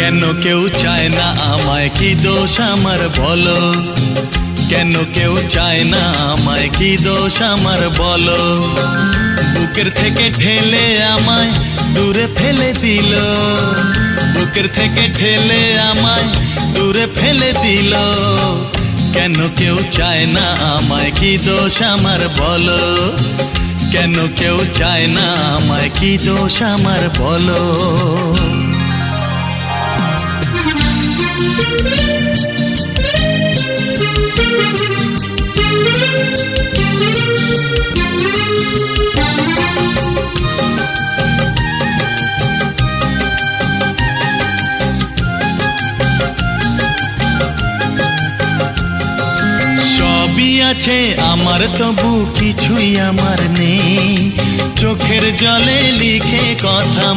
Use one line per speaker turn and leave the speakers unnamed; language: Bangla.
কেন কেউ চায় না আমায়, কি দোষ আমার বলো? কেন কেউ চায় না আমায়, কি দোষ আমার বলো? বুকের থেকে ঠেলে আমায় দূরে ফেলে দিল, বুকের থেকে ঠেলে আমায় দূরে ফেলে দিল। কেন কেউ চায় না আমায়, কি দোষ আমার বলো? কেন কেউ চায় না আমায়, কি দোষ আমার বলো? সবই আছে আমার, তবু কিছুই আমার নেই। চোখের জলে লিখে কথা